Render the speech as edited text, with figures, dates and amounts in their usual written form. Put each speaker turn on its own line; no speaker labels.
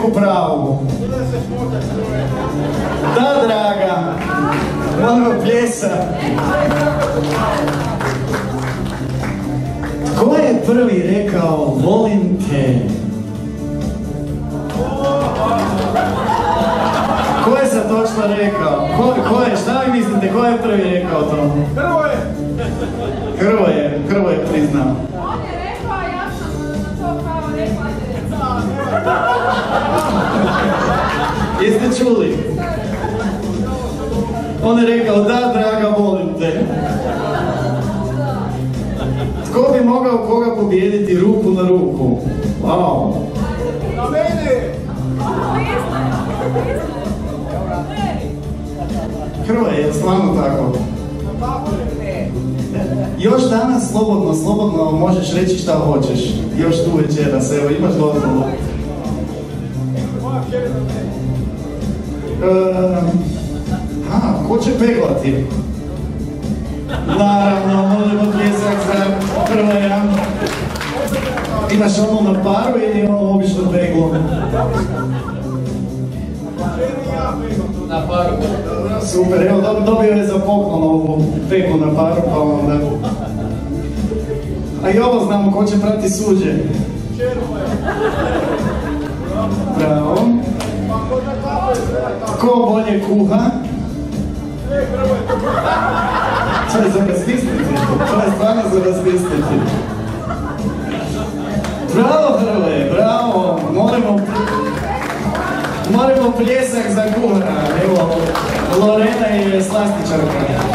neku pravu. Da, draga. Moramo pljesat. Ko je prvi rekao volim te? Ko je sad točno rekao? Ko je? Šta vi mislite? Ko je prvi rekao to? Hrvoje priznao.
On je rekao, a ja sam na to kao rekla.
Jeste čuli? On je rekao, da, draga, volim te. Tko bi mogao koga pobijediti ruku na ruku? Wow.
Na mene!
Hrvoje, je stvarno tako? Još danas slobodno možeš reći šta hoćeš. Još tu večeras, evo, imaš dozvolu. Ko će peglati? Naravno, molimo pljesak za Hrvoja. Imaš ono na paru ili ono obično peglo?
Na paru.
Super, evo dobio je za poklon ovu peglu na paru, pa onda... A i ovo znamo, ko će prati suđe. Bravo. Ko bolje kuha? To je za razmisliti, to je stvarno za razmisliti. Bravo Hrvoje, bravo, molimo pljesak za kuhara, evo, Lorena je slastičarka.